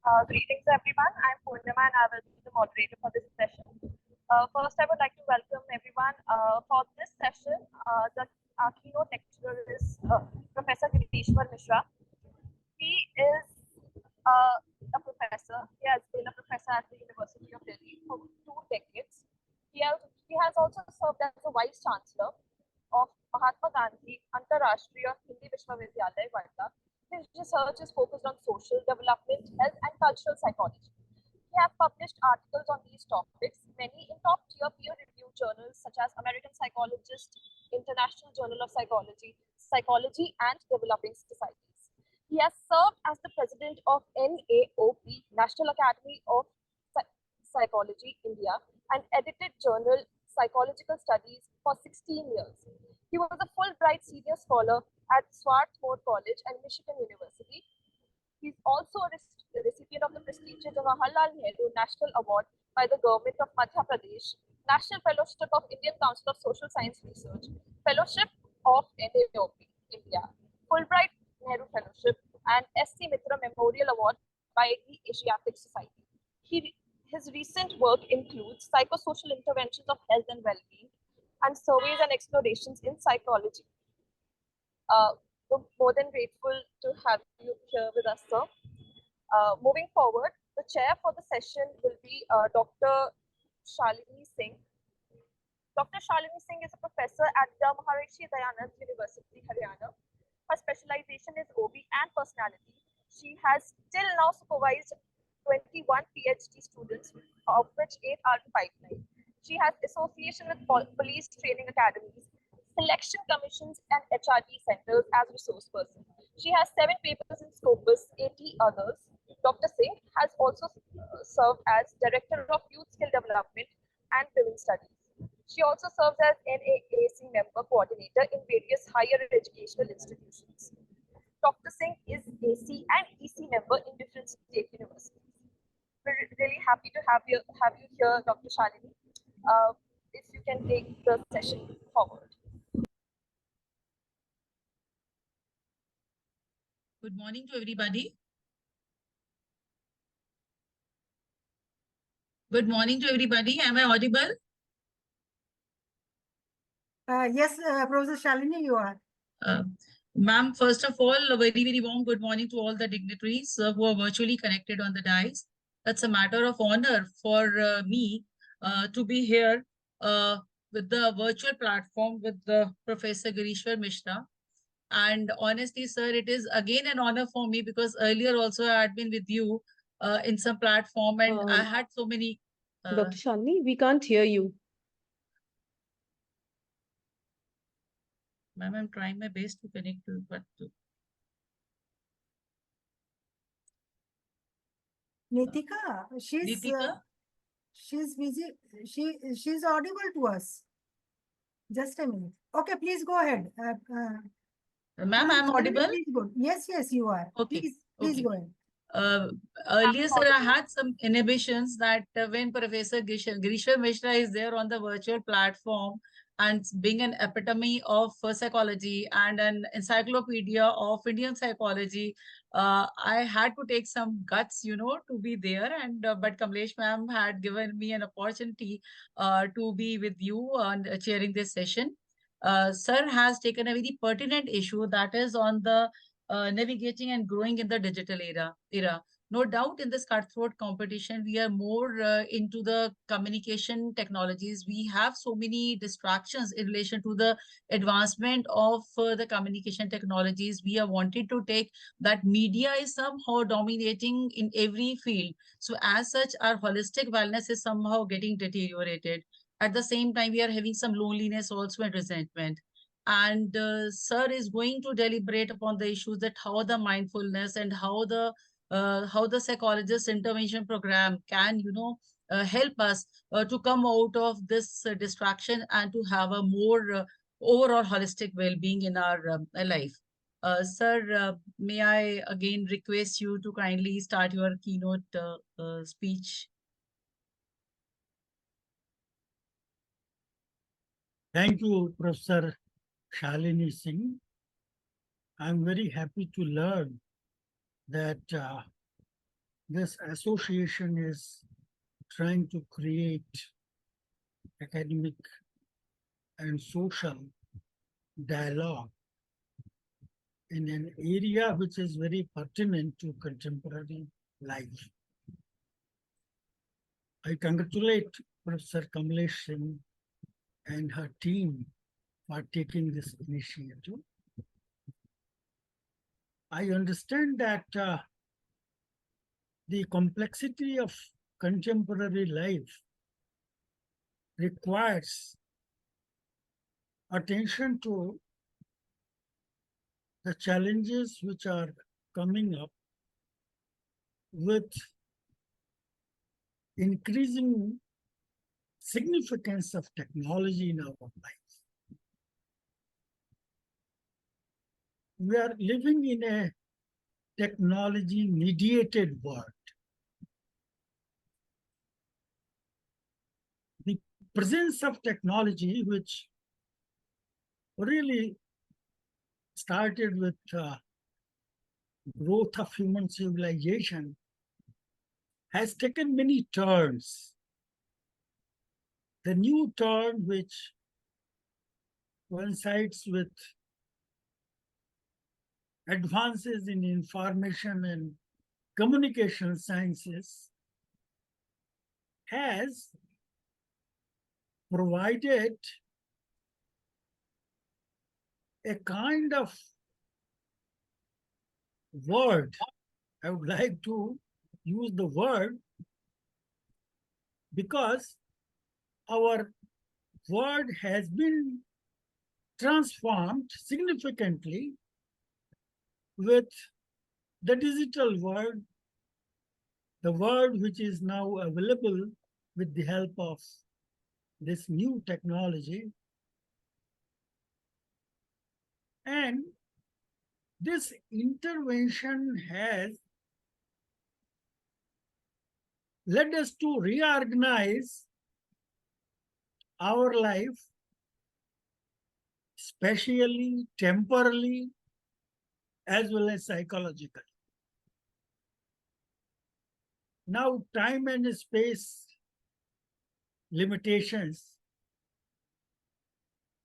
Greetings, everyone. I'm Purnima, and I will be the moderator for this session. First, I would like to welcome everyone for this session. Our keynote lecturer is Professor Girishwar Misra. He is a professor. He has been a professor at the University of Delhi for 2 decades. He has also served as the Vice Chancellor of Mahatma Gandhi Antarashtriya Hindi Vishwavidyalaya, Varda. His research is focused on social development, health, and cultural psychology. He has published articles on these topics, many in top-tier peer-reviewed journals such as American Psychologist, International Journal of Psychology, Psychology and Developing Societies. He has served as the president of NAOP, National Academy of Psychology, India, and edited journal Psychological Studies for 16 years. He was a Fulbright Senior Scholar at Swarthmore College and Michigan University. He's also a recipient of the prestigious Jawaharlal Nehru National Award by the Government of Madhya Pradesh, National Fellowship of Indian Council of Social Science Research, Fellowship of NAOP, India, Fulbright Nehru Fellowship, and SC Mitra Memorial Award by the Asiatic Society. His recent work includes psychosocial interventions of health and well-being and surveys and explorations in psychology. We're more than grateful to have you here with us, sir. Moving forward, the chair for the session will be Dr. Shalini Singh. Dr. Shalini Singh is a professor at the Maharishi Dayanand University, Haryana. Her specialization is OB and personality. She has till now supervised 21 PhD students, of which 8 are in pipeline. She has association with police training academies, selection commissions, and HRD centers as resource person. She has 7 papers in Scopus, 80 others. Dr. Singh has also served as Director of Youth Skill Development and Women Studies. She also serves as NAAC member coordinator in various higher educational institutions. Dr. Singh is AC and EC member in different state universities. We're really happy to have you here, Dr. Shalini. If you can take the session forward. Good morning to everybody. Good morning to everybody. Am I audible? Yes, Professor Shalini, you are. Ma'am, first of all, a very, very warm good morning to all the dignitaries who are virtually connected on the dais. That's a matter of honor for me to be here with the virtual platform with the Professor Girishwar Misra. And honestly, sir, it is again an honor for me because earlier also I had been with you in some platform and I had so many. Dr. Shalini, we can't hear you. Ma'am, I'm trying my best to connect to, but Nitika, she's busy. She's audible to us. Just a minute. Okay, please go ahead. Ma'am, I'm audible? Please go. Yes, you are. Okay. Please go ahead. Earlier, sir, I had some inhibitions that when Professor Girishwar Misra is there on the virtual platform and being an epitome of psychology and an encyclopedia of Indian psychology, I had to take some guts, to be there. And but Kamlesh ma'am had given me an opportunity to be with you and chairing this session. Sir has taken a very pertinent issue that is on the navigating and growing in the digital era. No doubt in this cutthroat competition, we are more into the communication technologies. We have so many distractions in relation to the advancement of the communication technologies. We are wanted to take that media is somehow dominating in every field. So as such, our holistic wellness is somehow getting deteriorated. At the same time, we are having some loneliness also and resentment. And sir is going to deliberate upon the issues that how the mindfulness and how the psychologist intervention program can help us to come out of this distraction and to have a more overall holistic well-being in our life. Sir, may I again request you to kindly start your keynote speech? Thank you, Professor Shalini Singh. I'm very happy to learn that this association is trying to create academic and social dialogue in an area which is very pertinent to contemporary life. I congratulate Professor Kamlesh Singh and her team for taking this initiative. I understand that the complexity of contemporary life requires attention to the challenges which are coming up with increasing significance of technology in our life. We are living in a technology mediated world. The presence of technology, which really started with growth of human civilization, has taken many turns. The new turn, which coincides with advances in information and communication sciences, has provided a kind of word. I would like to use the word because our word has been transformed significantly with the digital word, the word which is now available with the help of this new technology. And this intervention has led us to reorganize our life, spatially, temporally, as well as psychologically. Now, time and space limitations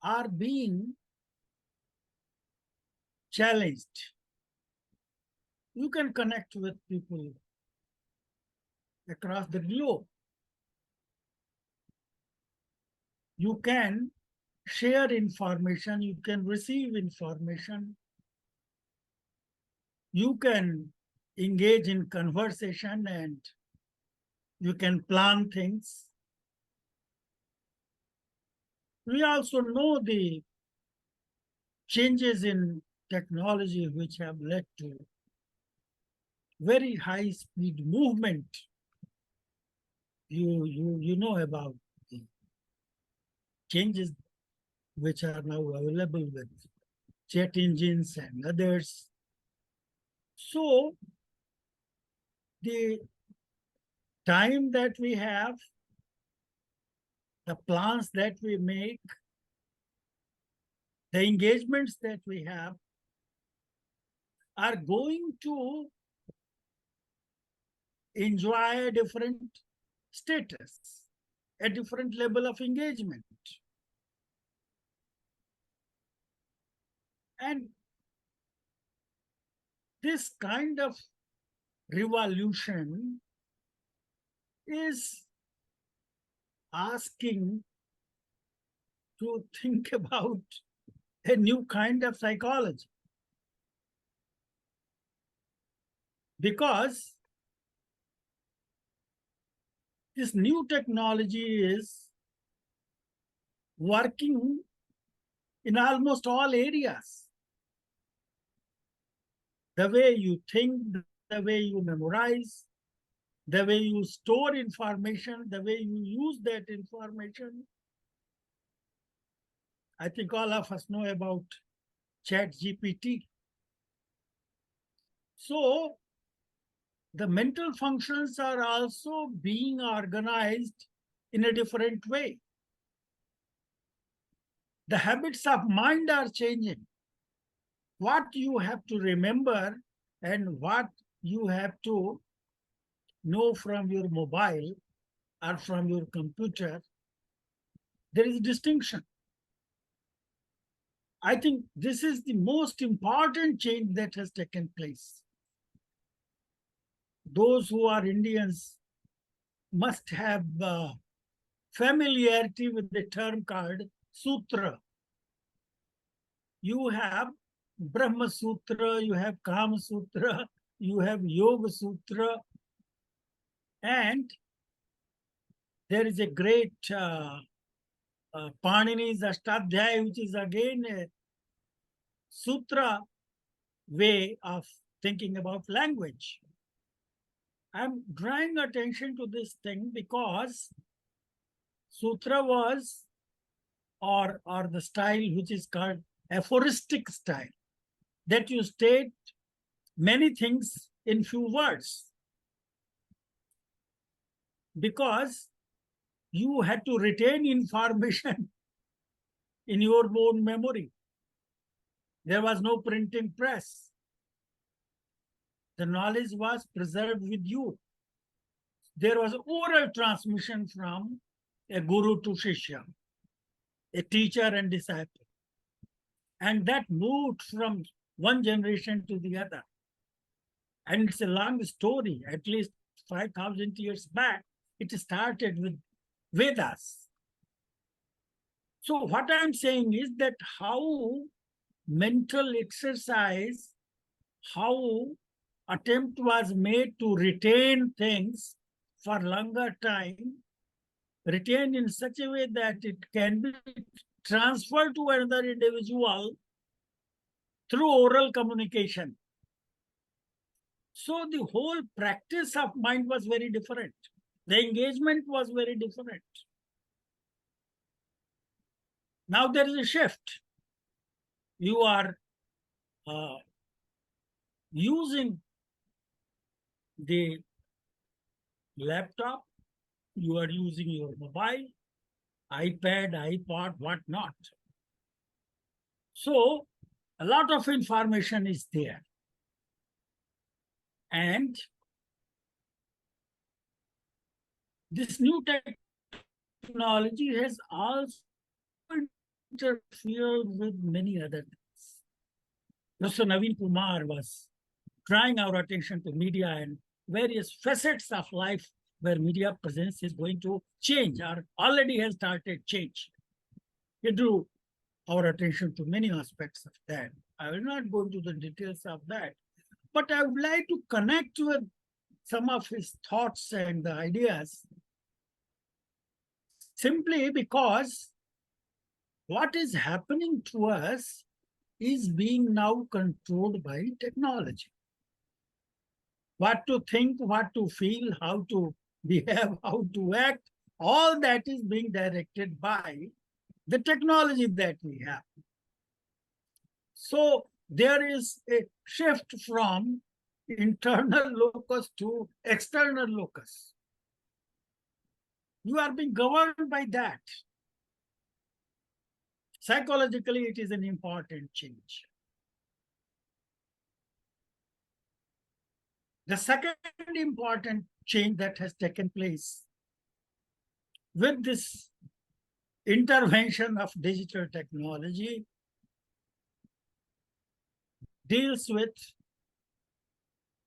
are being challenged. You can connect with people across the globe. You can share information, you can receive information, you can engage in conversation, and you can plan things. We also know the changes in technology which have led to very high speed movement. You know about the changes which are now available with jet engines and others. So the time that we have, the plans that we make, the engagements that we have are going to enjoy a different status, a different level of engagement. And this kind of revolution is asking to think about a new kind of psychology. Because this new technology is working in almost all areas. The way you think, the way you memorize, the way you store information, the way you use that information. I think all of us know about ChatGPT. So the mental functions are also being organized in a different way. The habits of mind are changing. What you have to remember and what you have to know from your mobile or from your computer, there is a distinction. I think this is the most important change that has taken place. Those who are Indians must have familiarity with the term called sutra. You have Brahma Sutra, you have Kama Sutra, you have Yoga Sutra, and there is a great Panini's Ashtadhyaya, which is again a sutra way of thinking about language. I'm drawing attention to this thing because sutra was, or the style which is called aphoristic style, that you state many things in few words, because you had to retain information in your own memory. There was no printing press. The knowledge was preserved with you. There was oral transmission from a guru to shishya, a teacher and disciple. And that moved from one generation to the other. And it's a long story, at least 5,000 years back. It started with Vedas. So what I'm saying is that how mental exercise, how attempt was made to retain things for longer time, retain in such a way that it can be transferred to another individual through oral communication. So the whole practice of mind was very different. The engagement was very different. Now there is a shift. You are using the laptop, you are using your mobile, iPad, iPod, whatnot. So a lot of information is there. And this new technology has also interfered with many other things. Mr. Naveen Kumar was drawing our attention to media and various facets of life where media presence is going to change or already has started change. He drew our attention to many aspects of that. I will not go into the details of that, but I would like to connect with some of his thoughts and the ideas simply because what is happening to us is being now controlled by technology. What to think, what to feel, how to behave, how to act, all that is being directed by the technology that we have. So there is a shift from internal locus to external locus. You are being governed by that. Psychologically, it is an important change. The second important change that has taken place with this intervention of digital technology deals with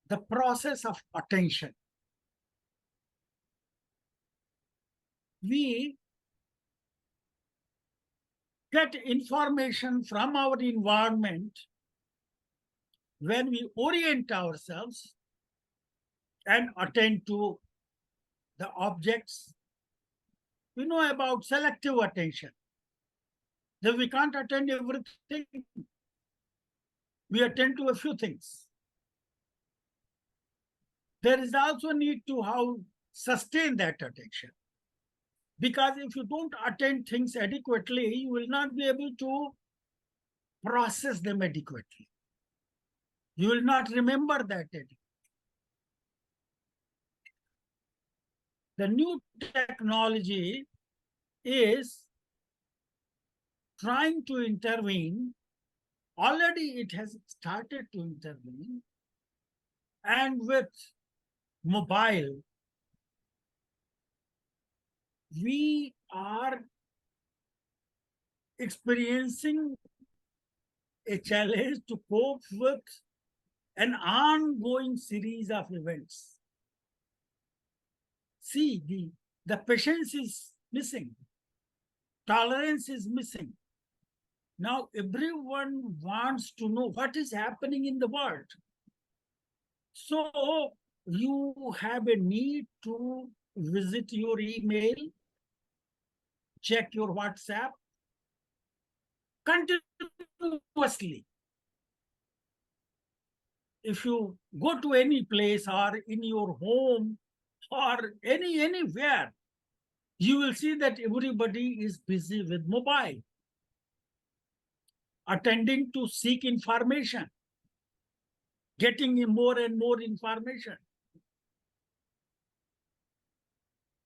the process of attention. We get information from our environment when we orient ourselves and attend to the objects. We know about selective attention, that we can't attend everything. We attend to a few things. There is also a need to how sustain that attention. Because if you don't attend things adequately, you will not be able to process them adequately. You will not remember that adequately. The new technology is trying to intervene. Already it has started to intervene. And with mobile, we are experiencing a challenge to cope with an ongoing series of events. See, the patience is missing, tolerance is missing. Now, everyone wants to know what is happening in the world. So, you have a need to visit your email, check your WhatsApp continuously. If you go to any place or in your home or anywhere, you will see that everybody is busy with mobile, attending to seek information, getting more and more information.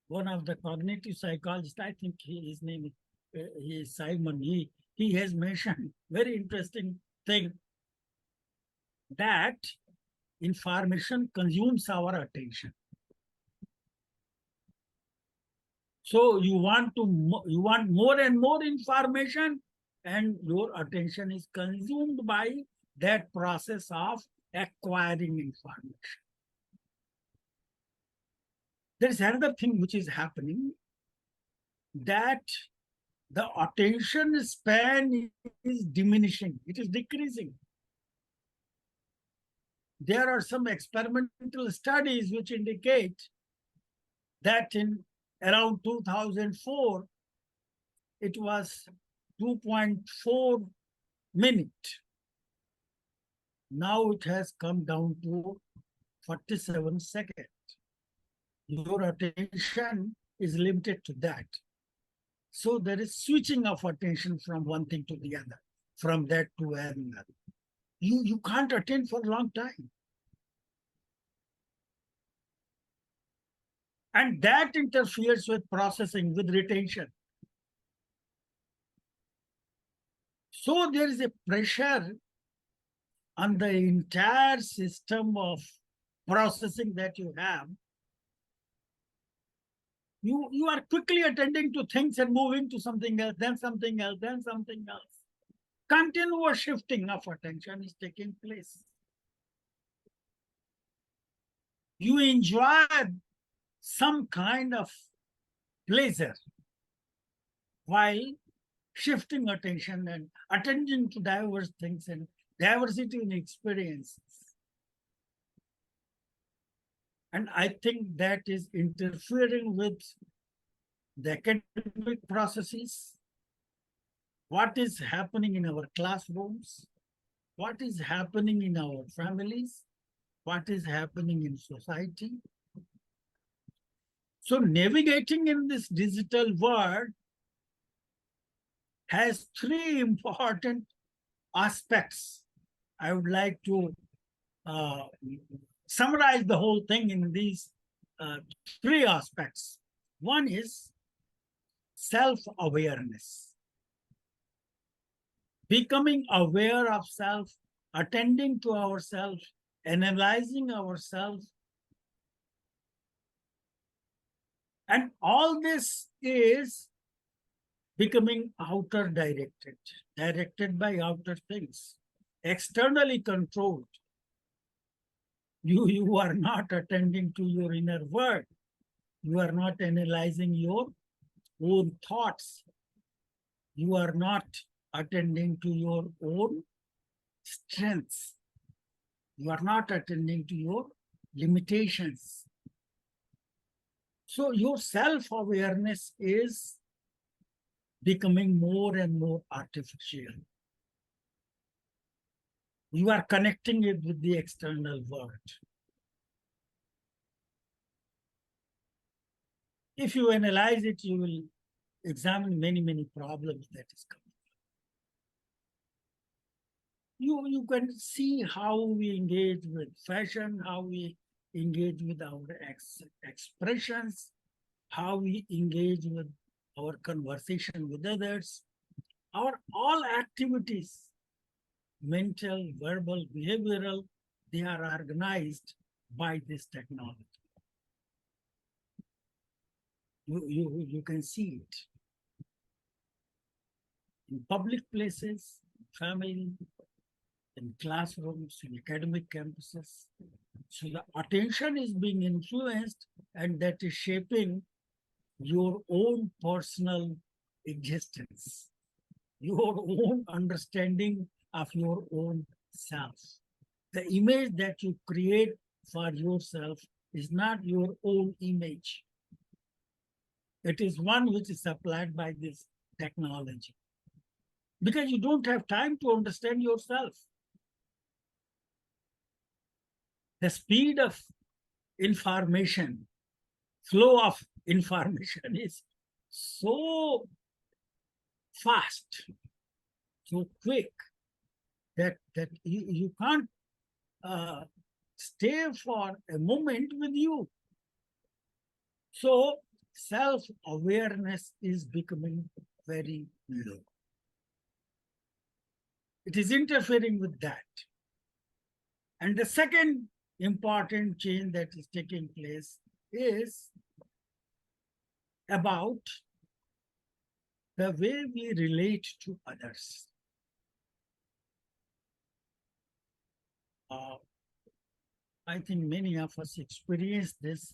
One of the cognitive psychologists, I think his name he is Simon, he has mentioned very interesting thing, that information consumes our attention. So you want more and more information, and your attention is consumed by that process of acquiring information. There is another thing which is happening, that the attention span is diminishing, it is decreasing. There are some experimental studies which indicate that in around 2004, it was 2.4 minutes. Now it has come down to 47 seconds. Your attention is limited to that. So there is switching of attention from one thing to the other, from that to another. You can't attend for a long time. And that interferes with processing, with retention. So there is a pressure on the entire system of processing that you have. You are quickly attending to things and moving to something else, then something else, then something else. Continuous shifting of attention is taking place. You enjoy some kind of pleasure while shifting attention and attending to diverse things and diversity in experiences. And I think that is interfering with the academic processes, what is happening in our classrooms, what is happening in our families, what is happening in society. So navigating in this digital world has three important aspects. I would like to summarize the whole thing in these three aspects. One is self-awareness. Becoming aware of self, attending to ourselves, analyzing ourselves. And all this is becoming outer directed, directed by outer things, externally controlled. You are not attending to your inner world. You are not analyzing your own thoughts. You are not attending to your own strengths. You are not attending to your limitations. So your self-awareness is becoming more and more artificial. You are connecting it with the external world. If you analyze it, you will examine many problems that is coming. You can see how we engage with fashion, how we engage with our expressions, how we engage with our conversation with others. Our all activities, mental, verbal, behavioral, they are organized by this technology. You can see it in public places, family, in classrooms, in academic campuses. So the attention is being influenced, and that is shaping your own personal existence, your own understanding of your own self. The image that you create for yourself is not your own image. It is one which is supplied by this technology. Because you don't have time to understand yourself. The speed of information, flow of information is so fast, so quick that you can't stay for a moment with you. So self-awareness is becoming very low. It is interfering with that. And the second important change that is taking place is about the way we relate to others. I think many of us experience this,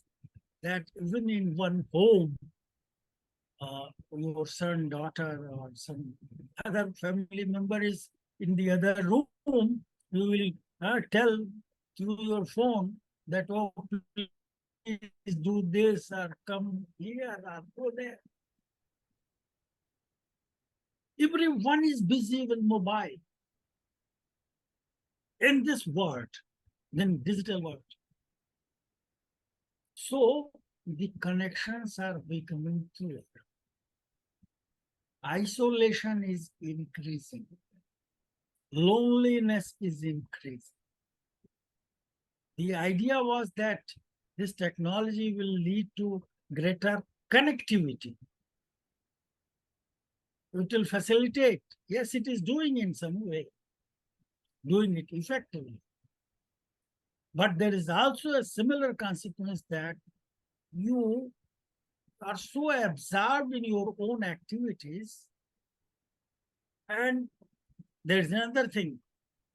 that even in one home, your son, daughter, or some other family member is in the other room, you will tell through your phone that, oh, please do this, or come here, or go there. Everyone is busy with mobile. In this world, then digital world. So the connections are becoming clear. Isolation is increasing. Loneliness is increasing. The idea was that this technology will lead to greater connectivity. It will facilitate. Yes, it is doing in some way, doing it effectively. But there is also a similar consequence that you are so absorbed in your own activities. And there's another thing,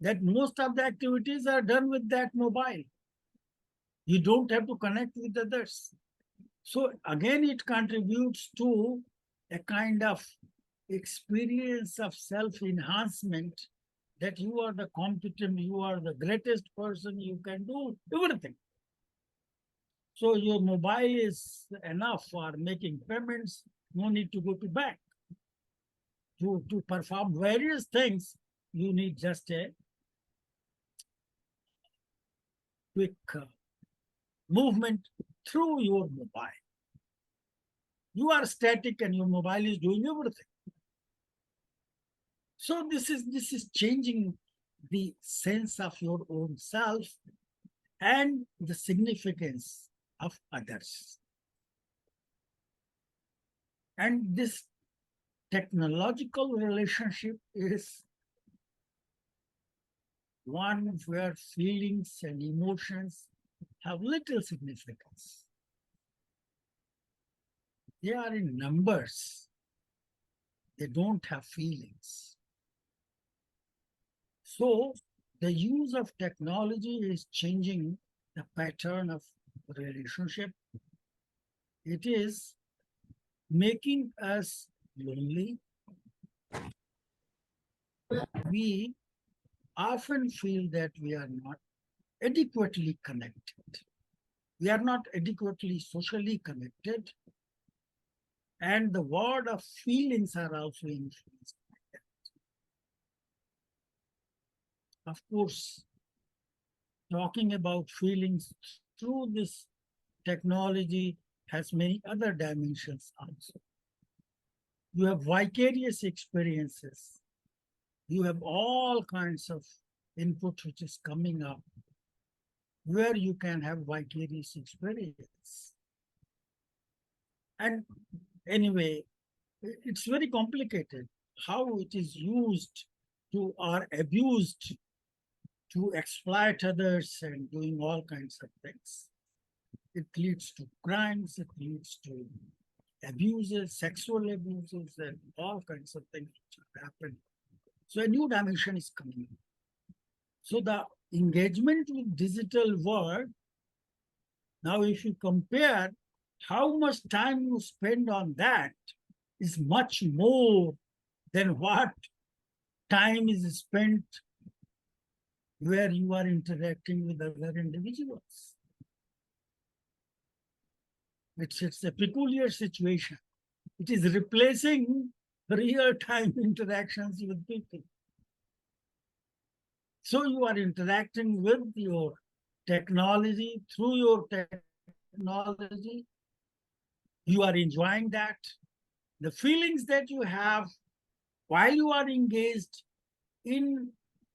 that most of the activities are done with that mobile. You don't have to connect with others. So again, it contributes to a kind of experience of self-enhancement, that you are the competent, you are the greatest person, you can do everything. So your mobile is enough for making payments, no need to go to bank. To perform various things, you need just a quick movement through your mobile. You are static and your mobile is doing everything. So this is changing the sense of your own self and the significance of others. And this technological relationship is one where feelings and emotions have little significance. They are in numbers. They don't have feelings. So the use of technology is changing the pattern of relationship. It is making us lonely. We often feel that we are not adequately connected. We are not adequately socially connected. And the word of feelings are also influenced by that. Of course, talking about feelings through this technology has many other dimensions also. You have vicarious experiences. You have all kinds of input which is coming up where you can have vicarious experience. And anyway, it's very complicated how it is used to or abused to exploit others and doing all kinds of things. It leads to crimes, it leads to abuses, sexual abuses, and all kinds of things which have happened. So a new dimension is coming. So the engagement with digital world, now if you compare how much time you spend on that, is much more than what time is spent where you are interacting with other individuals. It's a peculiar situation. It is replacing real-time interactions with people. So you are interacting with your technology, through your technology, you are enjoying that. The feelings that you have while you are engaged in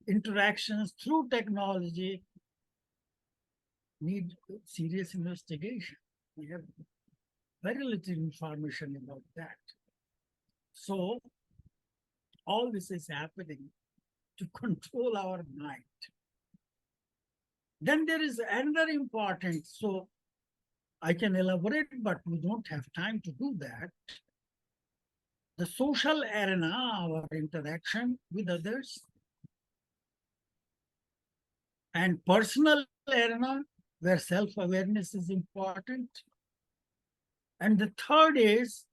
interactions through technology need serious investigation. We have very little information about that. So all this is happening to control our mind. Then there is another important, so I can elaborate, but we don't have time to do that. The social arena, our interaction with others, and personal arena, where self-awareness is important. And the third is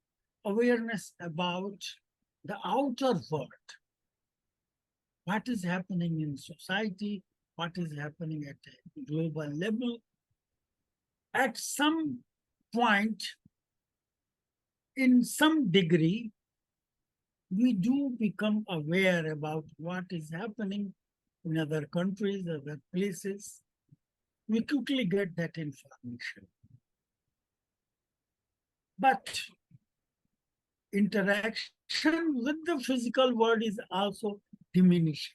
awareness about the outer world. What is happening in society? What is happening at a global level? At some point, in some degree, we do become aware about what is happening in other countries, other places. We quickly get that information. But interaction with the physical world is also diminishing.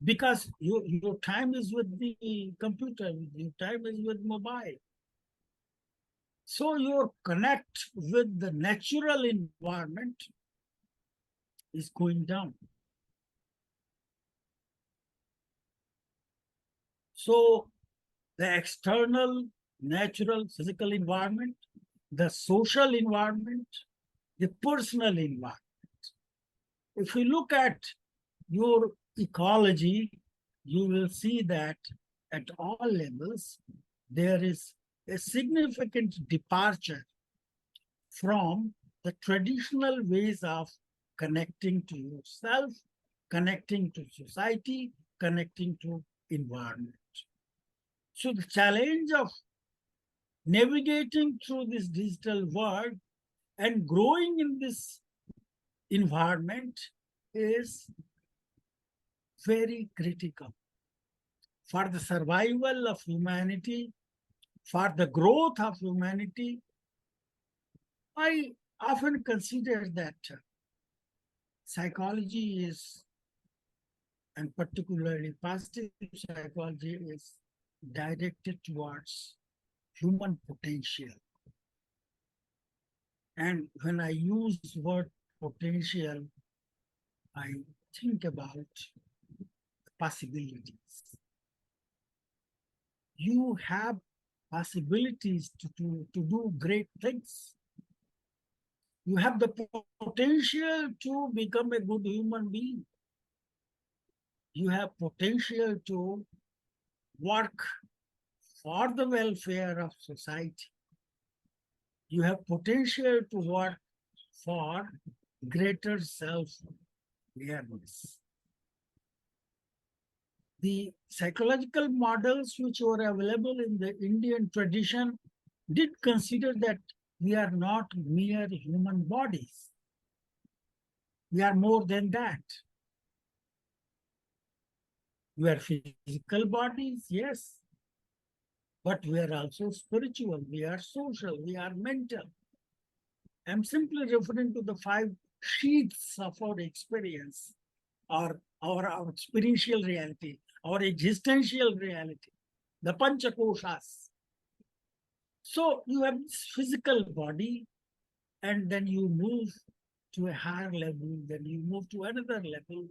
Because your time is with the computer, your time is with mobile. So your connect with the natural environment is going down. So the external, natural, physical environment, the social environment, the personal environment. If you look at your ecology, you will see that at all levels, there is a significant departure from the traditional ways of connecting to yourself, connecting to society, connecting to environment. So the challenge of navigating through this digital world and growing in this environment is very critical for the survival of humanity, for the growth of humanity. I often consider that psychology is, and particularly positive psychology, is directed towards human potential. And when I use the word potential, I think about possibilities. You have possibilities to do great things. You have the potential to become a good human being. You have potential to work for the welfare of society. You have potential to work for greater self-awareness. The psychological models which were available in the Indian tradition did consider that we are not mere human bodies. We are more than that. We are physical bodies, yes, but we are also spiritual, we are social, we are mental. I'm simply referring to the 5 sheaths of our experience, our experiential reality, our existential reality, the Panchakoshas. So you have this physical body, and then you move to a higher level, then you move to another level.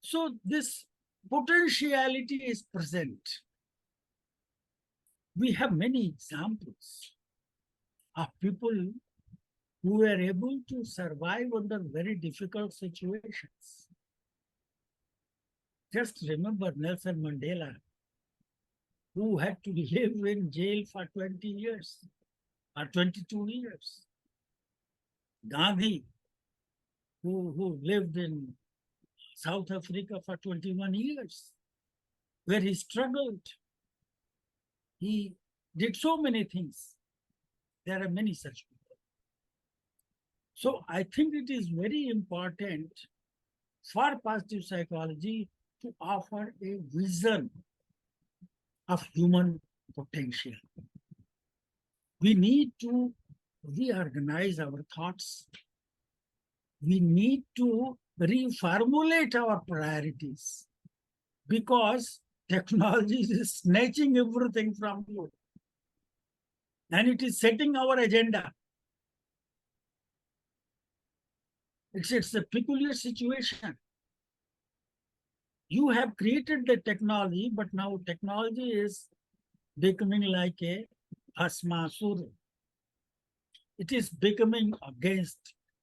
So this potentiality is present. We have many examples of people who were able to survive under very difficult situations. Just remember Nelson Mandela, who had to live in jail for 20 years or 22 years. Gandhi, who lived in South Africa for 21 years, where he struggled. He did so many things. There are many such people. So I think it is very important for positive psychology to offer a vision of human potential. We need to reorganize our thoughts. We need to reformulate our priorities because technology is snatching everything from you and it is setting our agenda. It's a peculiar situation. You have created the technology, but now technology is becoming like a Bhasmasura. It is becoming against,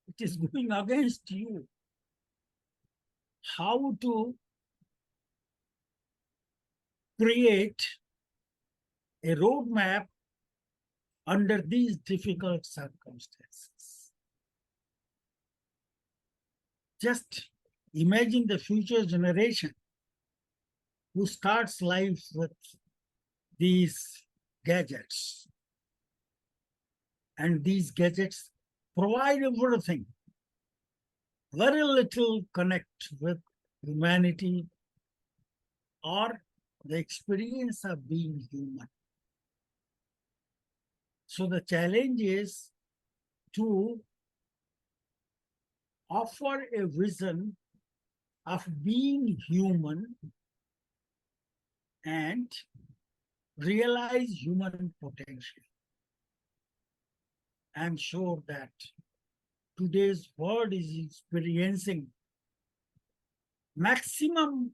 it is going against you. How to create a roadmap under these difficult circumstances? Just imagine the future generation who starts life with these gadgets. And these gadgets provide everything. Very little connect with humanity or the experience of being human. So the challenge is to offer a vision of being human and realize human potential. I'm sure that today's world is experiencing maximum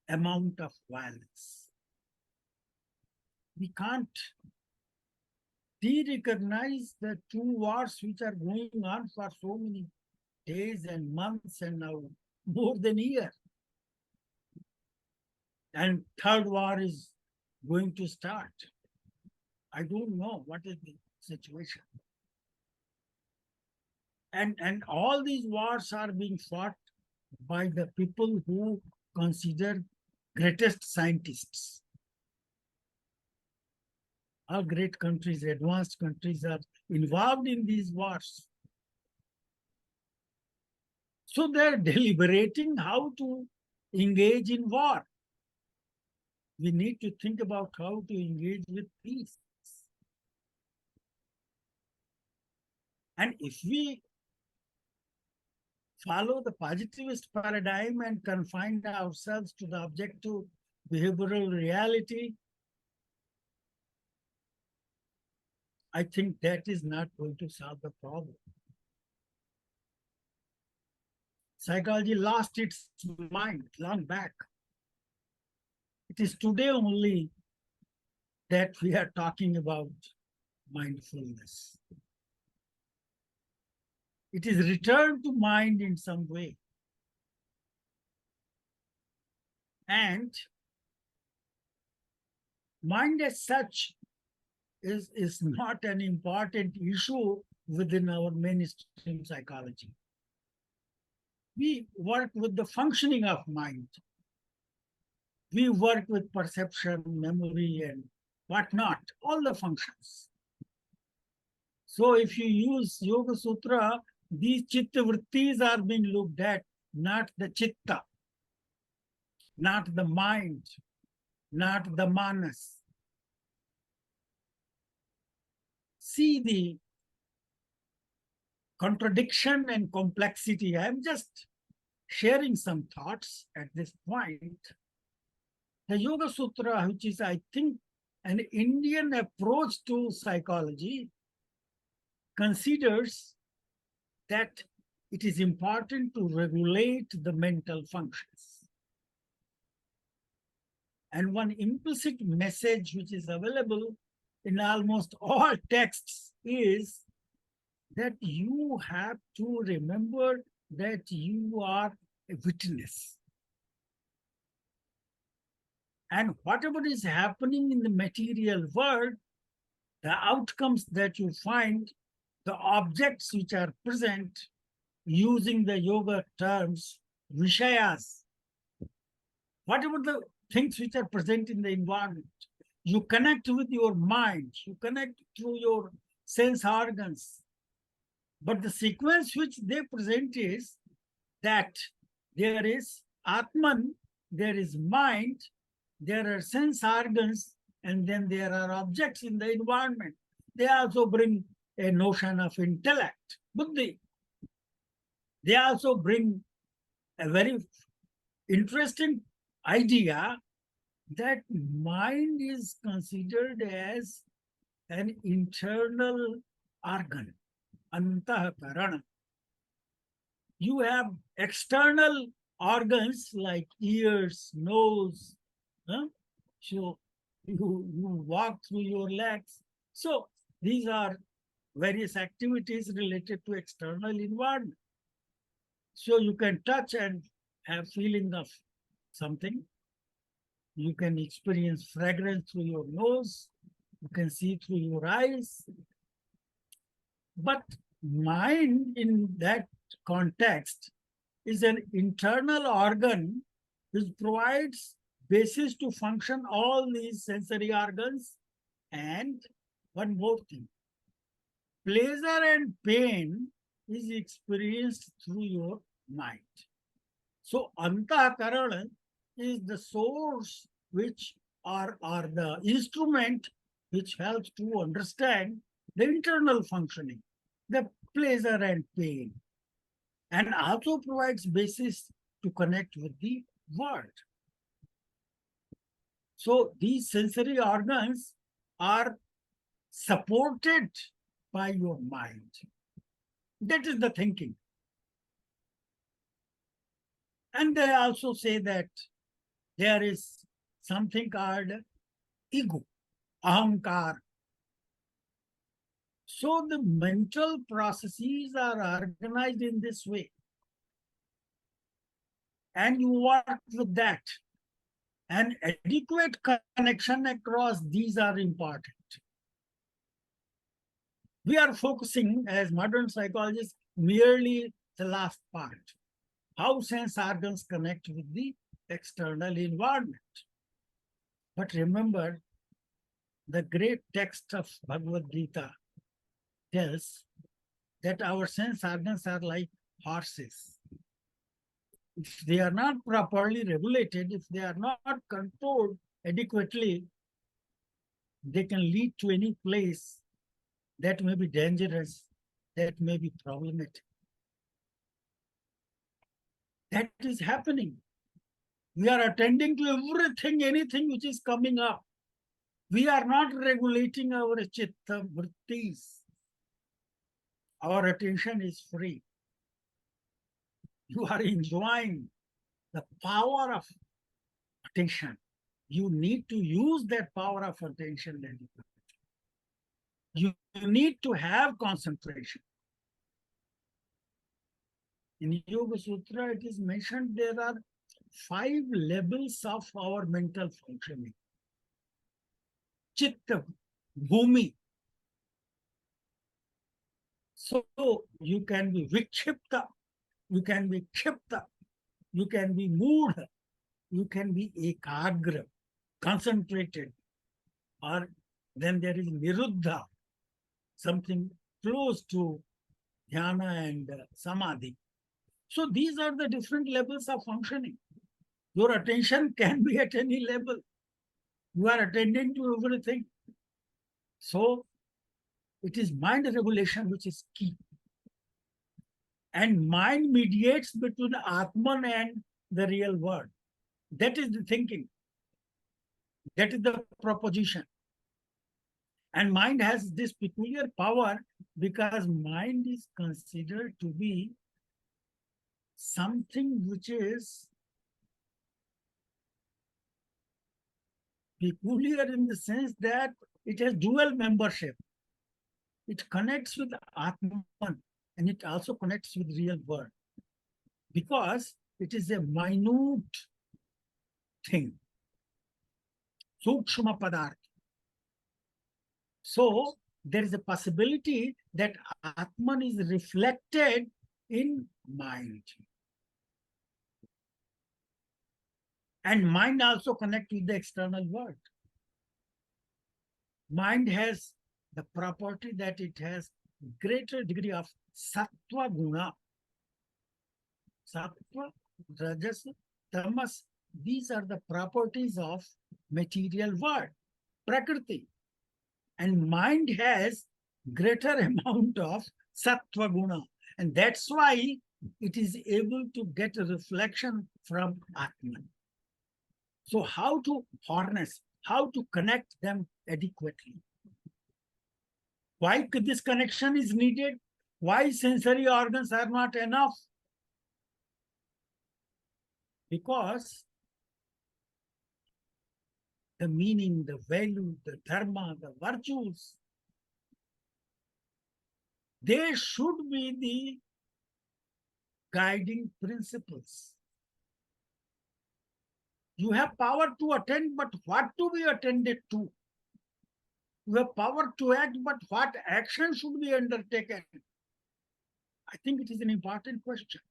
amount of violence. We can't de-recognize the two wars which are going on for so many days and months and now more than a year. And third war is going to start. I don't know what is the situation. And all these wars are being fought by the people who consider greatest scientists. All great countries, advanced countries are involved in these wars. So they're deliberating how to engage in war. We need to think about how to engage with peace. And if we follow the positivist paradigm and confine ourselves to the objective behavioral reality, I think that is not going to solve the problem. Psychology lost its mind long back. It is today only that we are talking about mindfulness. It is returned to mind in some way. And mind as such is not an important issue within our mainstream psychology. We work with the functioning of mind. We work with perception, memory, and whatnot, all the functions. So if you use Yoga Sutra, these chitta vrittis are being looked at, not the chitta, not the mind, not the manas. See the contradiction and complexity. I'm just sharing some thoughts at this point. The Yoga Sutra, which is, I think, an Indian approach to psychology, considers that it is important to regulate the mental functions. And one implicit message which is available in almost all texts is that you have to remember that you are a witness. And whatever is happening in the material world, the outcomes that you find, the objects which are present, using the yoga terms, vishayas, whatever the things which are present in the environment, you connect with your mind, you connect through your sense organs. But the sequence which they present is that there is Atman, there is mind, there are sense organs, and then there are objects in the environment. They also bring a notion of intellect, buddhi. They also bring a very interesting idea that mind is considered as an internal organ, antakarana. You have external organs like ears, nose, huh? So you walk through your legs. So these are various activities related to external environment. So you can touch and have feeling of something. You can experience fragrance through your nose. You can see through your eyes. But mind in that context is an internal organ which provides basis to function all these sensory organs. And one more thing, pleasure and pain is experienced through your mind. So antakarana is the source which are the instrument which helps to understand the internal functioning, the pleasure and pain, and also provides basis to connect with the world. So these sensory organs are supported by your mind. That is the thinking. And they also say that there is something called ego, ahankar. So the mental processes are organized in this way. And you work with that. And adequate connection across these are important. We are focusing as modern psychologists merely the last part, how sense organs connect with the external environment. But remember, the great text of Bhagavad Gita tells that our sense organs are like horses. If they are not properly regulated, if they are not controlled adequately, they can lead to any place that may be dangerous, that may be problematic. That is happening. We are attending to everything, anything which is coming up. We are not regulating our chitta vrittis. Our attention is free. You are enjoying the power of attention. You need to use that power of attention. You need to have concentration. In Yoga Sutra, it is mentioned there are 5 levels of our mental functioning. Chitta, bhumi. So you can be vikshipta, you can be kshipta, you can be moodha, you can be ekagra, concentrated, or then there is niruddha, something close to dhyana and samadhi. So these are the different levels of functioning. Your attention can be at any level. You are attending to everything. So it is mind regulation which is key. And mind mediates between Atman and the real world. That is the thinking. That is the proposition. And mind has this peculiar power because mind is considered to be something which is peculiar in the sense that it has dual membership. It connects with Atman and it also connects with real world because it is a minute thing. Sukshma padarth. So there is a possibility that Atman is reflected in mind. And mind also connects with the external world. Mind has the property that it has greater degree of sattva guna. Sattva, rajas, tamas, these are the properties of material world, prakriti. And mind has greater amount of sattva guna. And that's why it is able to get a reflection from Atman. So how to harness, how to connect them adequately? Why this connection is needed? Why sensory organs are not enough? Because the meaning, the value, the dharma, the virtues, they should be the guiding principles. You have power to attend, but what to be attended to? You have power to act, but what action should be undertaken? I think it is an important question.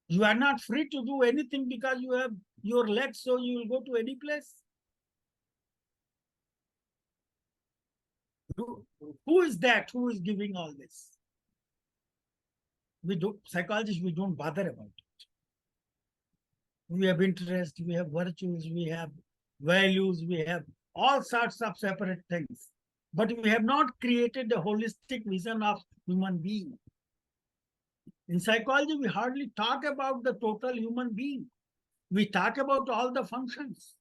You are not free to do anything because you have your legs, so you will go to any place. Who is that? Who is giving all this? Psychologists, we don't bother about it. We have interest, we have virtues, we have values, we have all sorts of separate things. But we have not created a holistic vision of human being. In psychology, we hardly talk about the total human being. We talk about all the functions.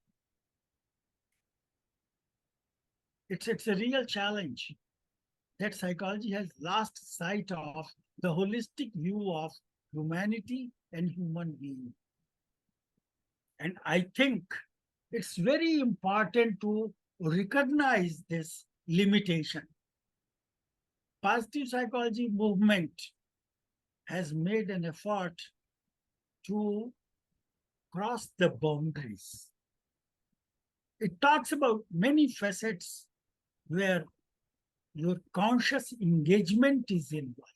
It's a real challenge that psychology has lost sight of the holistic view of humanity and human being. And I think it's very important to recognize this limitation. Positive psychology movement has made an effort to cross the boundaries. It talks about many facets where your conscious engagement is involved,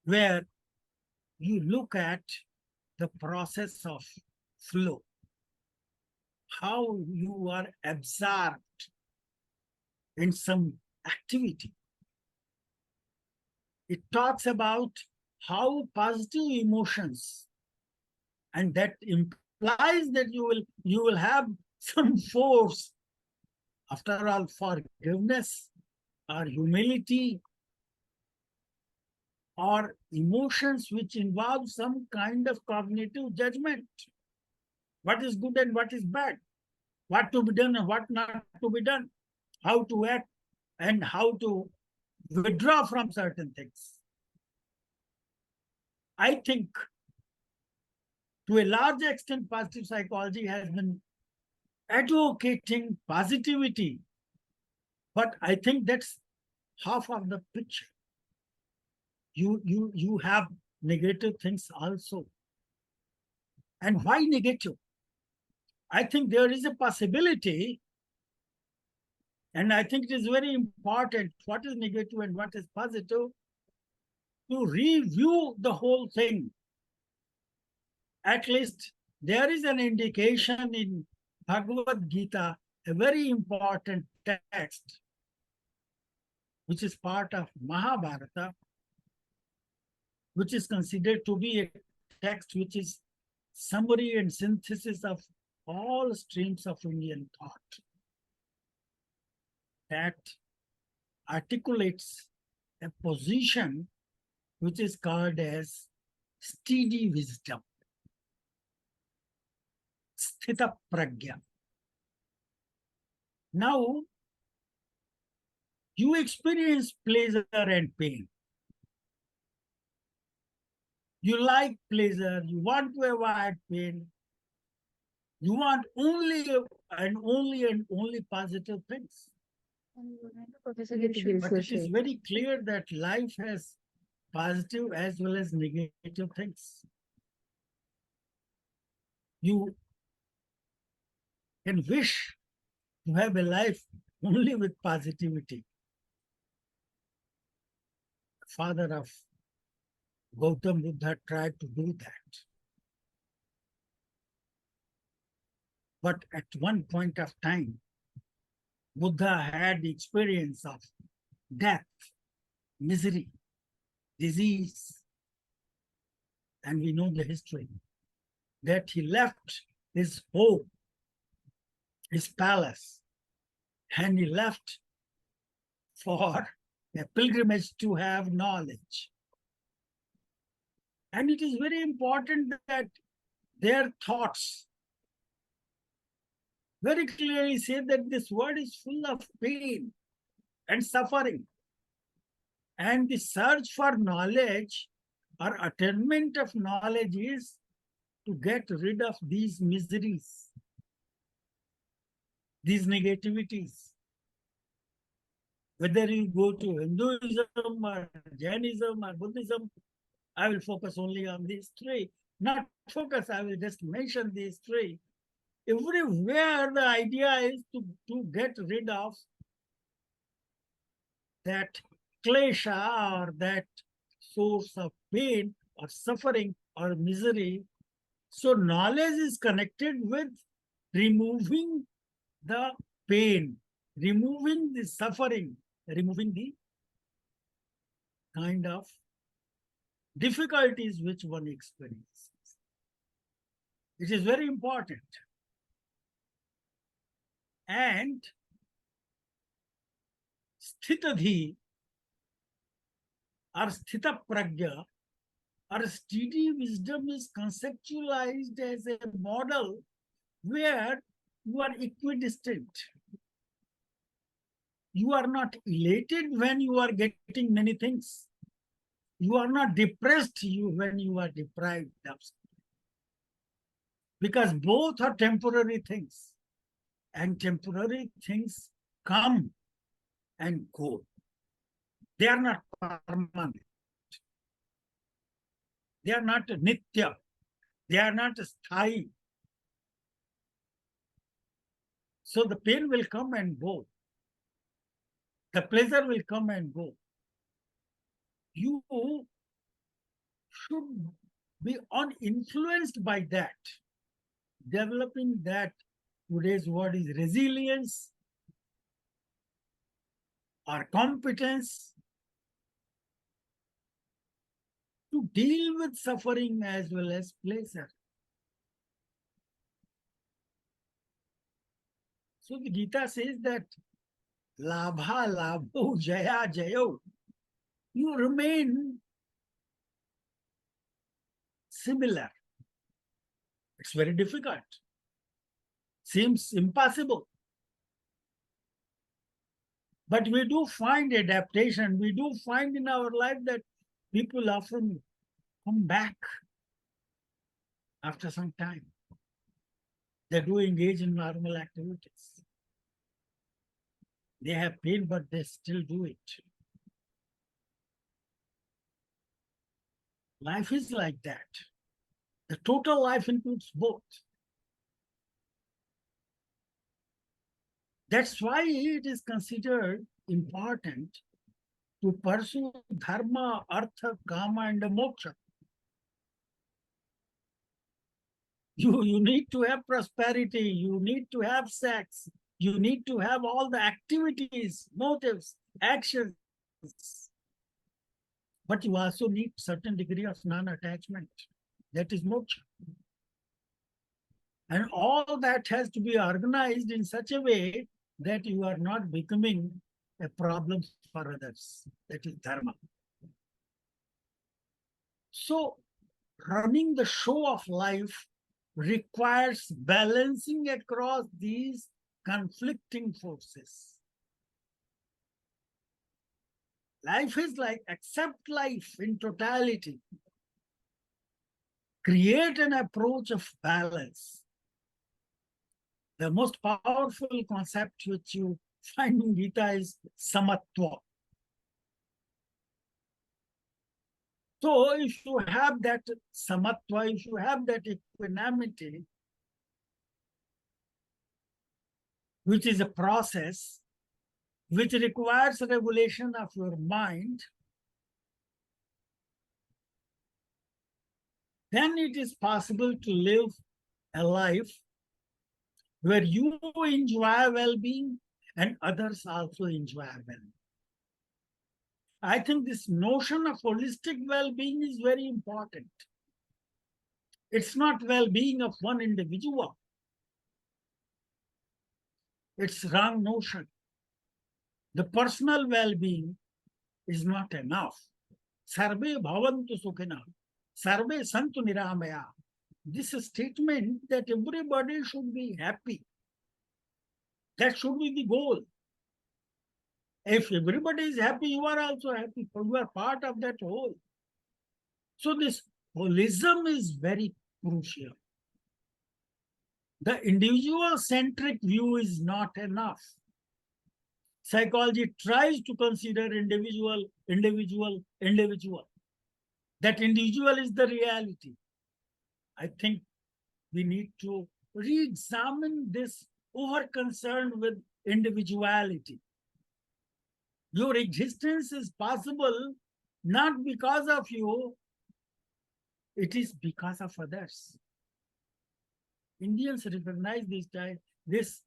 where you look at the process of flow, how you are absorbed in some activity. It talks about how positive emotions, and that implies that you will have some force. After all, forgiveness or humility or emotions which involve some kind of cognitive judgment. What is good and what is bad? What to be done and what not to be done? How to act and how to withdraw from certain things. I think to a large extent, positive psychology has been advocating positivity, but I think that's half of the picture. You have negative things also. And why negative? I think there is a possibility, and I think it is very important what is negative and what is positive, to review the whole thing. At least there is an indication in Bhagavad Gita, a very important text, which is part of Mahabharata, which is considered to be a text which is summary and synthesis of all streams of Indian thought, that articulates a position which is called as steady wisdom, sthita pragya. Now, you experience pleasure and pain. You like pleasure, you want to avoid pain. You want only and only positive things. Professor But it is very clear that life has positive as well as negative things. You can wish to have a life only with positivity. The father of Gautam Buddha tried to do that. But at one point of time, Buddha had the experience of death, misery, disease. And we know the history that he left his home, his palace, and he left for a pilgrimage to have knowledge. And it is very important that their thoughts very clearly say that this world is full of pain and suffering. And the search for knowledge or attainment of knowledge is to get rid of these miseries, these negativities. Whether you go to Hinduism or Jainism or Buddhism, I will focus only on these three. Not focus, I will just mention these three. Everywhere the idea is to get rid of that klesha or that source of pain or suffering or misery. So knowledge is connected with removing the pain, removing the suffering, removing the kind of difficulties which one experiences. It is very important. And sthitadhi or sthita pragya or steady wisdom is conceptualized as a model where you are equidistant. You are not elated when you are getting many things. You are not depressed when you are deprived of something. Because both are temporary things. And temporary things come and go. They are not permanent. They are not nitya. They are not sthai. So the pain will come and go. The pleasure will come and go. You should be uninfluenced by that. Developing that, today's word is resilience or competence to deal with suffering as well as pleasure. So the Gita says that labha labho jaya jayo. You remain similar. It's very difficult. Seems impossible. But we do find adaptation. We do find in our life that people often come back after some time. They do engage in normal activities. They have pain, but they still do it. Life is like that. The total life includes both. That's why it is considered important to pursue dharma, artha, kama, and moksha. You need to have prosperity, you need to have sex, you need to have all the activities, motives, actions. But you also need certain degree of non-attachment. That is moksha. And all that has to be organized in such a way that you are not becoming a problem for others. That is dharma. So running the show of life requires balancing across these conflicting forces. Life is like, accept life in totality. Create an approach of balance. The most powerful concept which you find in Gita is samatva. So if you have that samatva, if you have that equanimity, which is a process which requires regulation of your mind, then it is possible to live a life where you enjoy well-being and others also enjoy well-being. I think this notion of holistic well-being is very important. It's not well-being of one individual. It's wrong notion. The personal well-being is not enough. Sarve bhavantu sukhina, sarve santu niramaya. This statement that everybody should be happy. That should be the goal. If everybody is happy, you are also happy. You are part of that whole. So this holism is very crucial. The individual-centric view is not enough. Psychology tries to consider individual. That individual is the reality. I think we need to re-examine this over-concern with individuality. Your existence is possible not because of you, it is because of others. Indians recognize this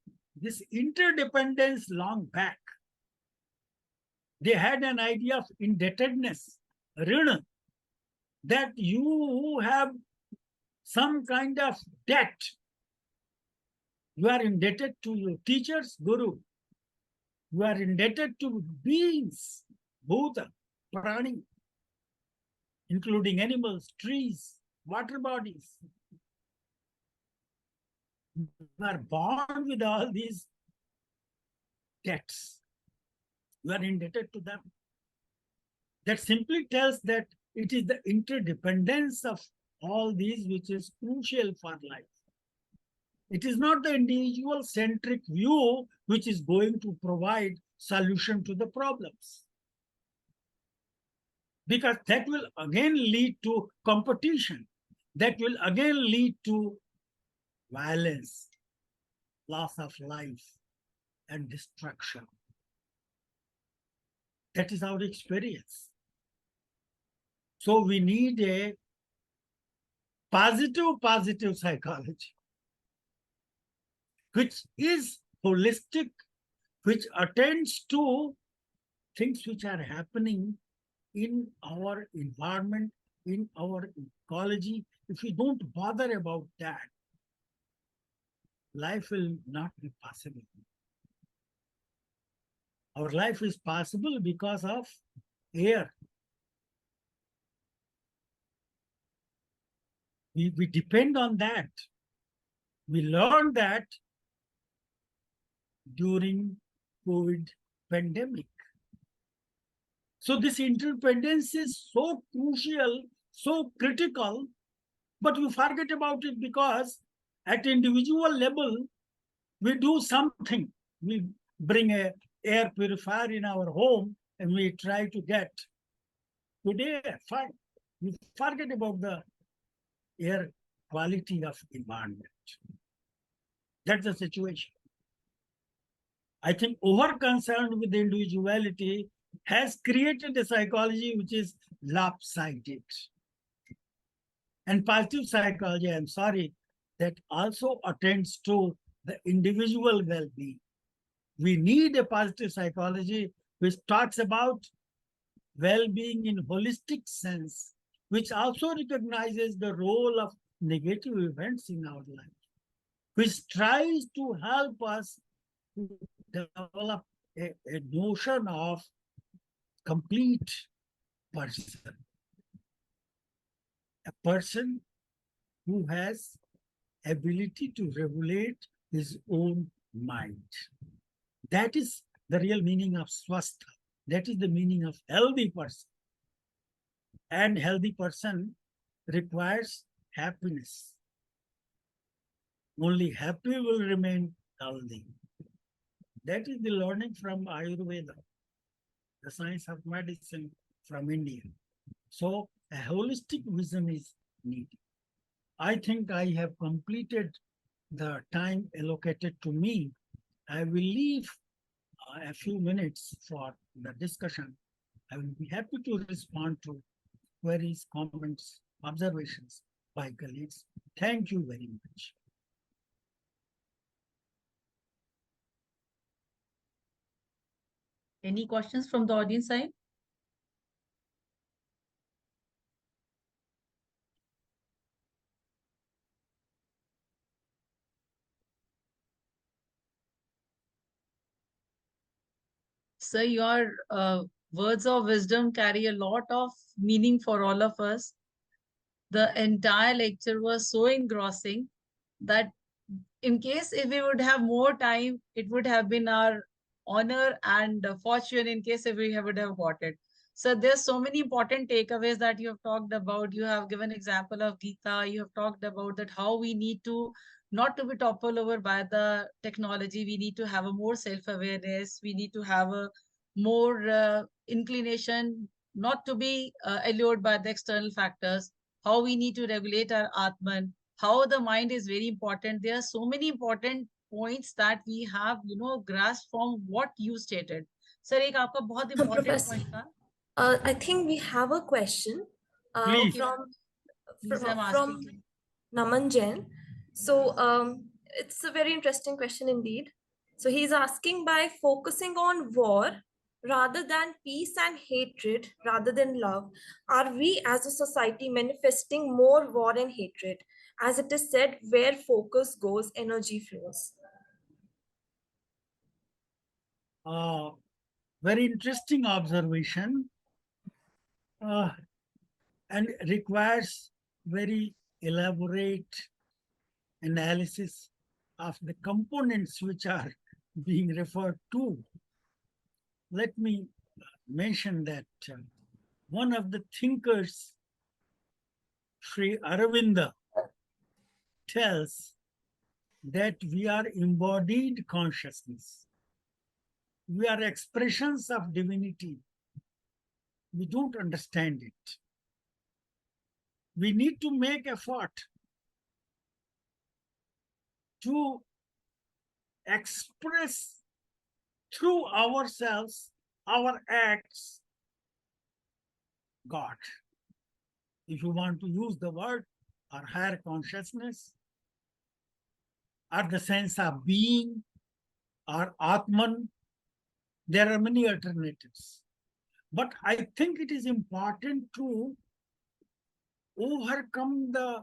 interdependence long back. They had an idea of indebtedness, rina, that you have some kind of debt. You are indebted to your teachers, guru. You are indebted to beings, bhuta, prani, including animals, trees, water bodies. You are born with all these debts. You are indebted to them. That simply tells that it is the interdependence of all these which is crucial for life. It is not the individual-centric view which is going to provide solution to the problems. Because that will again lead to competition. That will again lead to violence, loss of life, and destruction. That is our experience. So we need a positive psychology, which is holistic, which attends to things which are happening in our environment, in our ecology. If we don't bother about that, life will not be possible. Our life is possible because of air. We depend on that. We learned that during COVID pandemic. So this interdependence is so crucial, so critical, but we forget about it because at individual level, we do something. We bring a air purifier in our home and we try to get good air, fine. We forget about the air quality of environment. That's the situation. I think over-concern with individuality has created a psychology which is lopsided. And positive psychology, I'm sorry, that also attends to the individual well-being. We need a positive psychology which talks about well-being in holistic sense, which also recognizes the role of negative events in our life, which tries to help us to develop a notion of complete person. A person who has ability to regulate his own mind. That is the real meaning of swastha. That is the meaning of healthy person. And healthy person requires happiness. Only happy will remain healthy. That is the learning from Ayurveda, the science of medicine from India. So a holistic vision is needed. I think I have completed the time allocated to me. I will leave a few minutes for the discussion. I will be happy to respond to queries, comments, observations by colleagues. Thank you very much. Any questions from the audience side? So your words of wisdom carry a lot of meaning for all of us. The entire lecture was so engrossing that in case if we would have more time, it would have been our honor and fortune in case if we would have got it. So there's so many important takeaways that you have talked about. You have given example of Gita. You have talked about that how we need to not to be toppled over by the technology. We need to have a more self-awareness. We need to have a more inclination not to be allured by the external factors. How we need to regulate our Atman, how the mind is very important. There are so many important points that we have, grasped from what you stated. Sir, एक आपका बहुत important Professor, point था. I think we have a question Please. Please, I'm from asking. Naman Jain. So it's a very interesting question indeed. So he's asking, by focusing on war rather than peace and hatred rather than love, are we as a society manifesting more war and hatred? As it is said, where focus goes, energy flows. Very interesting observation and requires very elaborate analysis of the components which are being referred to. Let me mention that one of the thinkers, Sri Aravinda, tells that we are embodied consciousness. We are expressions of divinity. We don't understand it. We need to make effort to express through ourselves, our acts, God. If you want to use the word, or higher consciousness, or the sense of being, or Atman, there are many alternatives. But I think it is important to overcome the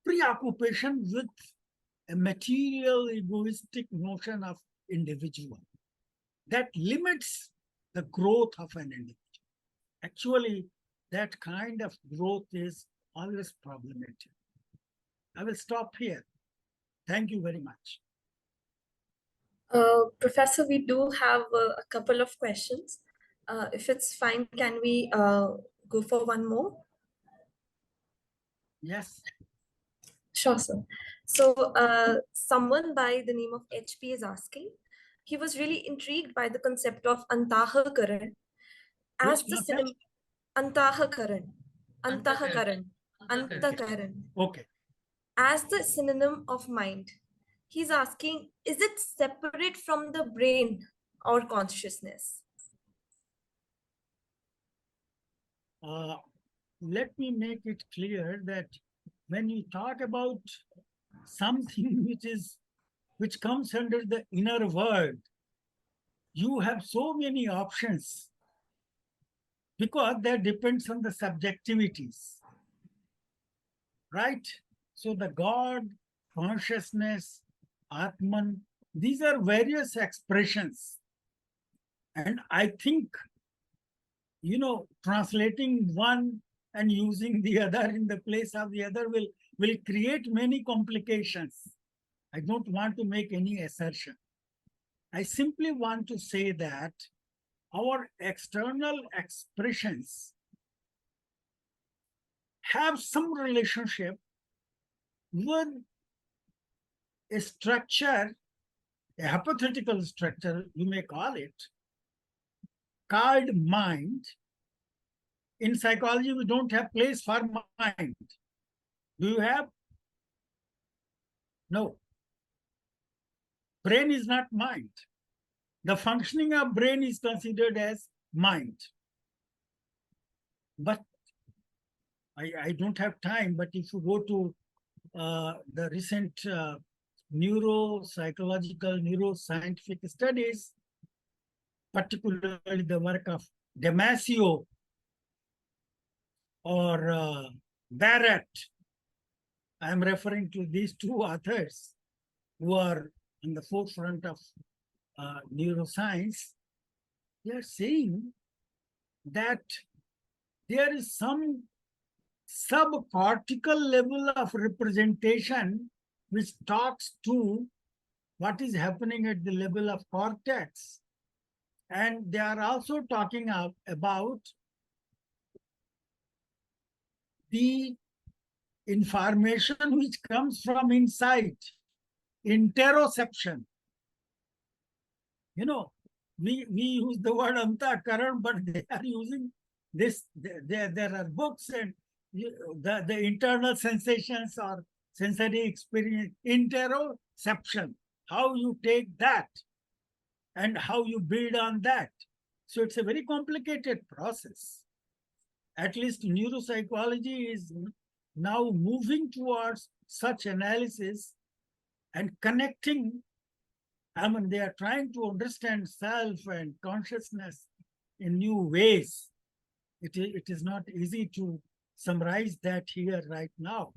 preoccupation with a material egoistic notion of individual that limits the growth of an individual. Actually, that kind of growth is always problematic. I will stop here. Thank you very much. Professor, we do have a couple of questions. If it's fine, can we go for one more? Yes. Sure, sir. So someone by the name of HP is asking, he was really intrigued by the concept of Antahakaran as the cinema. Antahakaran. Antahakaran. Antahakaran. Okay. As the synonym of mind. He's asking, is it separate from the brain or consciousness? Let me make it clear that when you talk about something which comes under the inner world, you have so many options because that depends on the subjectivities, right? So the God, consciousness, Atman, these are various expressions. And I think, translating one and using the other in the place of the other will create many complications. I don't want to make any assertion. I simply want to say that our external expressions have some relationship with a structure, a hypothetical structure, you may call it, called mind. In psychology, we don't have place for mind. Do you have? No. Brain is not mind. The functioning of brain is considered as mind. But I don't have time, but if you go to the recent neuropsychological, neuroscientific studies, particularly the work of Damasio or Barrett, I am referring to these two authors who are in the forefront of neuroscience. They are saying that there is some subcortical level of representation which talks to what is happening at the level of cortex. And they are also talking about the information which comes from inside, interoception. You know, we use the word antakaran, but they are using this. There are books and the internal sensations or sensory experience, interoception, how you take that and how you build on that. So it's a very complicated process. At least neuropsychology is now moving towards such analysis and connecting. I mean, they are trying to understand self and consciousness in new ways. It is not easy to summarize that here right now.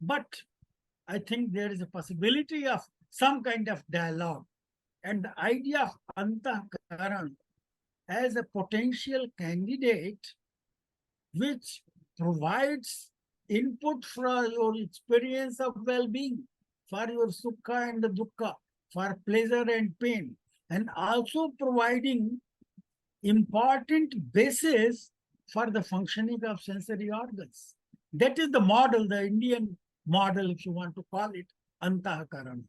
But I think there is a possibility of some kind of dialogue. And the idea of antakaran as a potential candidate which provides input for your experience of well-being, for your sukha and dukkha, for pleasure and pain, and also providing important basis for the functioning of sensory organs. That is the model, the Indian model, if you want to call it, antahakaran.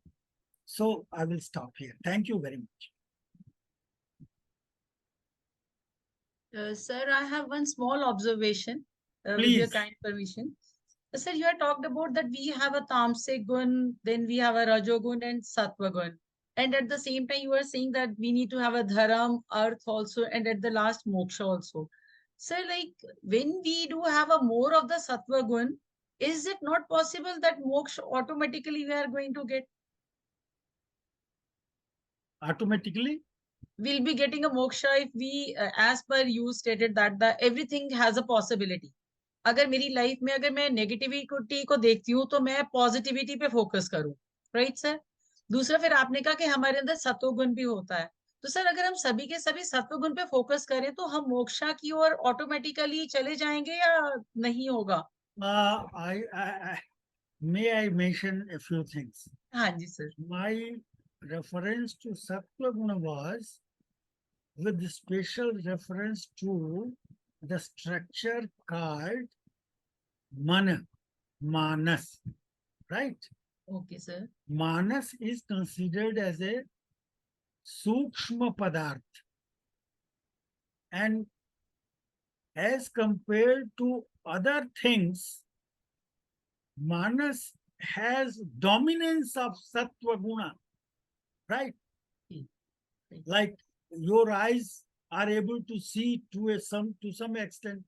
So I will stop here. Thank you very much. Sir, I have one small observation with your Please. kind permission. Sir, you had talked about that we have a tamasic gun, then we have a rajogun and sattva gun. And at the same time, you are saying that we need to have a dharam, earth also, and at the last moksha also. Sir, like when we do have a more of the sattva gun, is it not possible that moksha automatically we are going to get? Automatically? We'll be getting a moksha if we, as per you stated that the everything has a possibility. अगर मेरी life में अगर मैं negativity को देखती हूँ तो मैं पॉजिटिविटी पे फोकस करूँ, राइट सर? दूसरा फिर आपने कहा कि हमारे अंदर सत्वगुण भी होता है, तो सर अगर हम सभी के सभी सत्वगुण पे फोकस करें तो हम मोक्षा की ओर ऑटोमेटिकली चले जाएंगे या नहीं होगा? May I mention a few things? हाँ जी sir. My reference to Sattva Guna was with special reference to the structure called mana, manas, right? Okay, sir. Manas is considered as a sukshma padarth. And as compared to other things, manas has dominance of sattva guna, right? Like your eyes are able to see to some extent,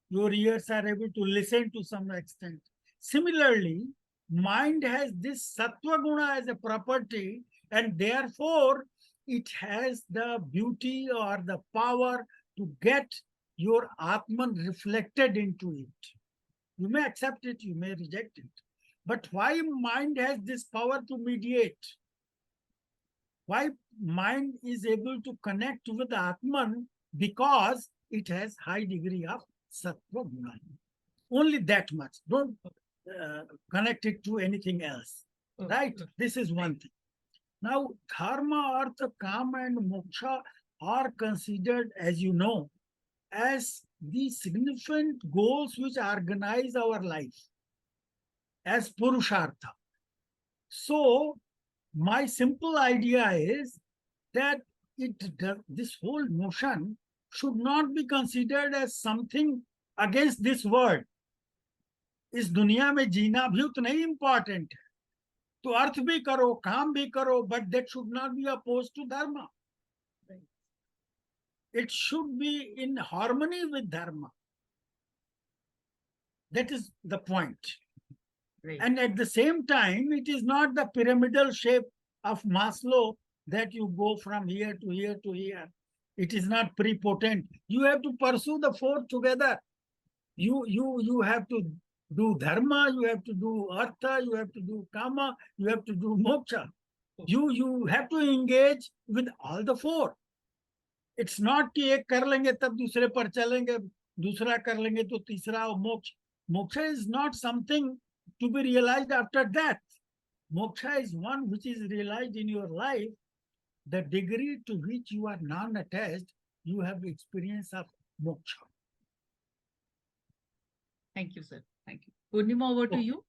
your ears are able to listen to some extent. Similarly, mind has this sattva guna as a property, and therefore it has the beauty or the power to get your Atman reflected into it. You may accept it, you may reject it. But why mind has this power to mediate? Why mind is able to connect with Atman? Because it has high degree of sattva guna. Only that much. Don't connect it to anything else. Right? This is one thing. Now, dharma, artha, kama, and moksha are considered, as you know, as the significant goals which organize our life as purushartha. So my simple idea is that this whole notion should not be considered as something against this world. इस दुनिया में जीना भी उतना ही important है. तो अर्थ भी करो, काम भी करो, but that should not be opposed to dharma. It should be in harmony with dharma. That is the point. Right. And at the same time, it is not the pyramidal shape of Maslow that you go from here to here to here. It is not prepotent. You have to pursue the four together. You have to do dharma, you have to do artha, you have to do kama, you have to do moksha. You have to engage with all the four. It's not कि एक कर लेंगे तब दूसरे पर चलेंगे, दूसरा कर लेंगे तो तीसरा और मोक्ष. Moksha is not something to be realized after death. Moksha is one which is realized in your life. The degree to which you are non-attached, you have experience of moksha. Thank you, sir. Thank you. Purnima, over to you.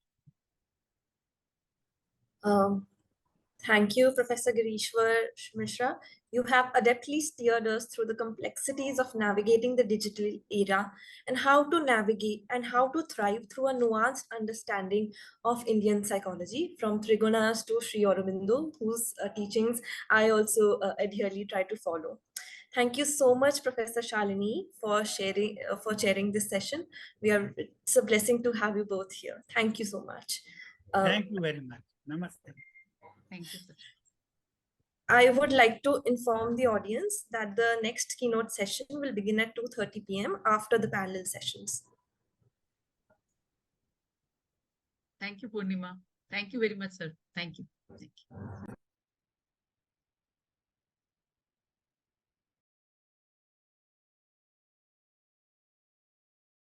Thank you, Professor Girishwar Misra. You have adeptly steered us through the complexities of navigating the digital era and how to navigate and how to thrive through a nuanced understanding of Indian psychology, from Trigonas to Sri Aurobindo, whose teachings I also adherently try to follow. Thank you so much, Professor Shalini, for chairing this session. It's a blessing to have you both here. Thank you so much. Thank you very much. Namaste. Thank you, sir. I would like to inform the audience that the next keynote session will begin at 2:30 p.m. after the panel sessions. Thank you, Purnima. Thank you very much, sir. Thank you. Thank you.